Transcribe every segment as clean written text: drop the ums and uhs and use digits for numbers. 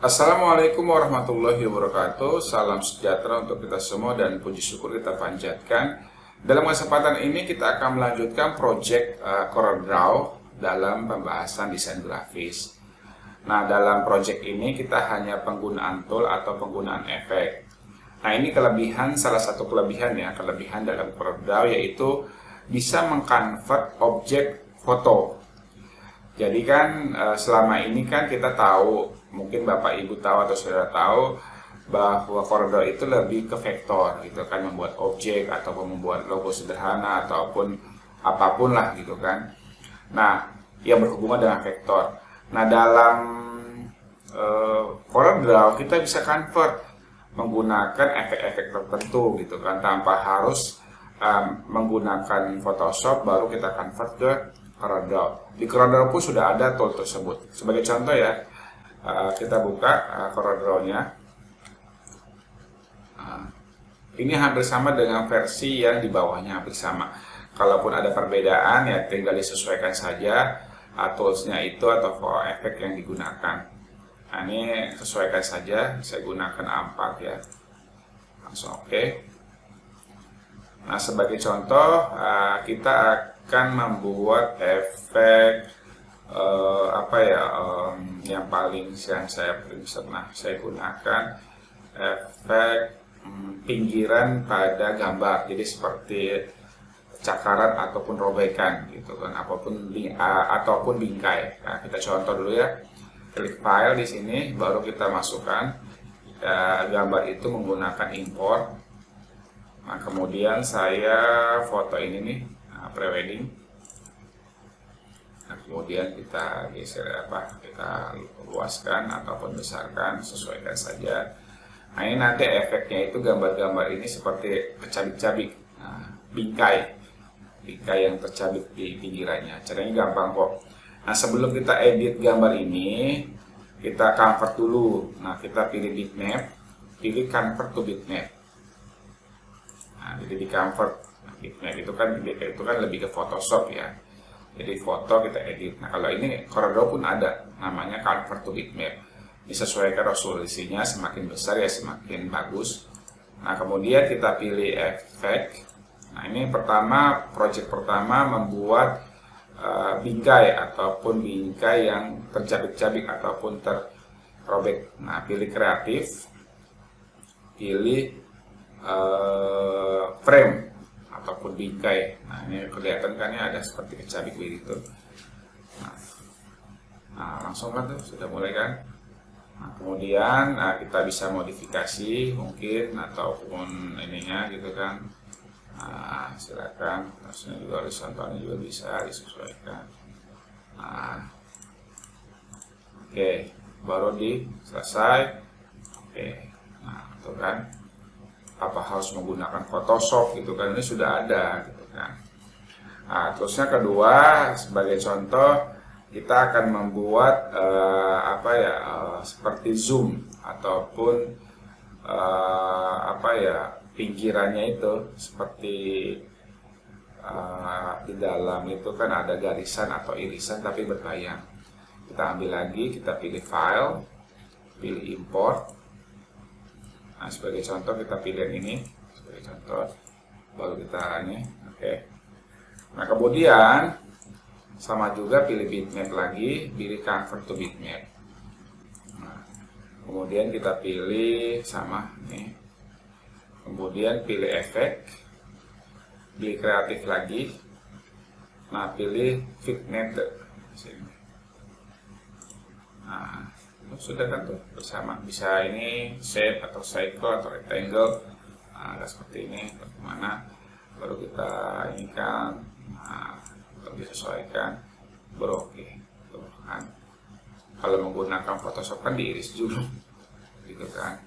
Assalamualaikum warahmatullahi wabarakatuh. Salam sejahtera untuk kita semua dan puji syukur kita panjatkan. Dalam kesempatan ini kita akan melanjutkan project CorelDRAW dalam pembahasan desain grafis. Nah, dalam project ini kita hanya penggunaan tool atau penggunaan efek. Nah, ini salah satu kelebihan dalam CorelDRAW yaitu bisa mengkonvert objek foto. Jadi kan selama ini kan kita tahu, mungkin Bapak Ibu tahu atau Saudara tahu bahwa CorelDRAW itu lebih ke vektor gitu kan, membuat objek ataupun membuat logo sederhana ataupun apapun lah gitu kan. Nah, yang berhubungan dengan vektor. Nah, dalam CorelDRAW kita bisa convert menggunakan efek-efek tertentu gitu kan, tanpa harus menggunakan Photoshop baru kita convert ke CorelDRAW. Di CorelDRAW pun sudah ada tool tersebut. Sebagai contoh ya, kita buka CorelDRAW-nya. Ini hampir sama dengan versi yang di bawahnya, hampir sama. Kalaupun ada perbedaan ya tinggal disesuaikan saja toolsnya itu atau efek yang digunakan. Nah, ini sesuaikan saja, saya gunakan A4 ya. Langsung oke. Nah, sebagai contoh kita akan membuat efek yang paling pernah saya gunakan, efek pinggiran pada gambar. Jadi seperti cakaran ataupun robekan gitu kan, ataupun bingkai. Nah, kita contoh dulu ya. Klik file di sini, baru kita masukkan gambar itu menggunakan import. Nah, kemudian saya foto ini nih, prewedding. Nah, kemudian kita geser kita luaskan ataupun besarkan, sesuaikan saja. Nah, ini nanti efeknya itu gambar-gambar ini seperti kecabik-cabik, bingkai yang tercabik di pinggirannya. Caranya gampang kok. Nah, sebelum kita edit gambar ini, kita convert dulu. Nah, kita pilih bitmap, pilih convert to bitmap. Nah, jadi di convert bitmap itu kan lebih ke Photoshop ya. Jadi foto kita edit. Nah, kalau ini CorelDRAW pun ada namanya convert to bitmap. Disesuaikan resolusinya, semakin besar ya semakin bagus. Nah, kemudian kita pilih efek. Nah, ini project pertama membuat bingkai ataupun bingkai yang tercabik-cabik ataupun terrobek. Nah, pilih kreatif, pilih frame ataupun bingkai. Nah, ini kelihatan kan ya, ada seperti kecabik begitu. Nah, langsung kan tuh sudah mulai kan. Nah, kemudian kita bisa modifikasi mungkin ataupun ininya gitu kan. Nah, silakan, terusnya juga horizontalnya juga bisa disesuaikan. Nah, oke, baru selesai. Oke, nah itu kan, apa harus menggunakan Photoshop gitu kan, ini sudah ada gitu kan. Nah, terusnya kedua, sebagai contoh kita akan membuat seperti zoom ataupun pinggirannya itu seperti di dalam itu kan ada garisan atau irisan tapi berbayang. Kita ambil lagi, kita pilih file, pilih import. Nah, sebagai contoh kita pilih yang ini sebagai contoh, baru kita ini oke. Nah, kemudian sama juga pilih bitmap lagi, pilih convert to bitmap. Nah, kemudian kita pilih sama nih. Kemudian pilih efek, pilih kreatif lagi. Nah, pilih fit method. Nah, sudah kan tuh bersama. Bisa ini shape atau cycle atau rectangle. Nah, ada seperti ini. Bagaimana? Baru kita ini kan, untuk disesuaikan. Baru oke. Tuh kan. Kalau menggunakan Photoshop kan diiris dulu, gitu kan?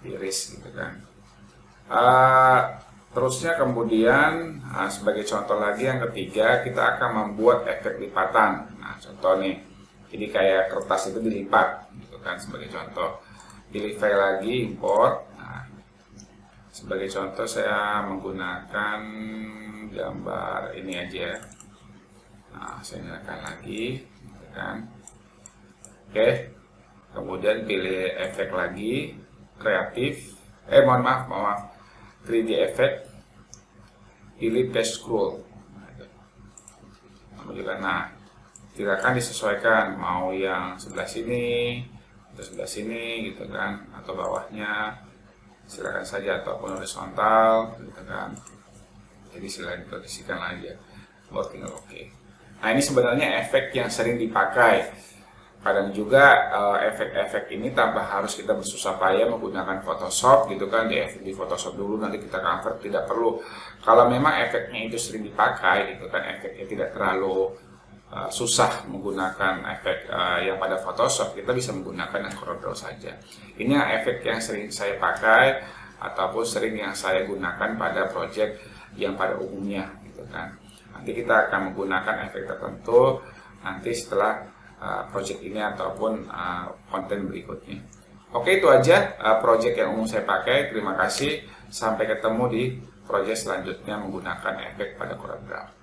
Diiris gitu kan. Terusnya kemudian sebagai contoh lagi yang ketiga, kita akan membuat efek lipatan. Nah, contoh nih, jadi kayak kertas itu dilipat gitu kan, sebagai contoh. Pilih file lagi, import. Nah, sebagai contoh saya menggunakan gambar ini aja. Nah, saya nyalakan lagi gitu kan. Oke. Kemudian pilih efek lagi, kreatif, mohon maaf, 3D effect, pilih page scroll. Nah, silakan disesuaikan mau yang sebelah sini atau sebelah sini gitu kan, atau bawahnya silakan saja, ataupun horizontal gitu kan. Jadi silakan dikondisikan aja. Tinggal oke. Nah, ini sebenarnya efek yang sering dipakai. Kadang juga efek-efek ini tanpa harus kita bersusah payah menggunakan Photoshop gitu kan, di Photoshop dulu nanti kita convert, tidak perlu. Kalau memang efeknya itu sering dipakai gitu kan, efeknya tidak terlalu susah menggunakan efek yang pada Photoshop, kita bisa menggunakan yang CorelDRAW saja. Ini efek yang sering saya pakai ataupun sering yang saya gunakan pada project yang pada umumnya gitu kan. Nanti kita akan menggunakan efek tertentu nanti setelah project ini ataupun konten berikutnya. Oke, itu aja project yang umum saya pakai. Terima kasih, sampai ketemu di project selanjutnya menggunakan efek pada CorelDRAW.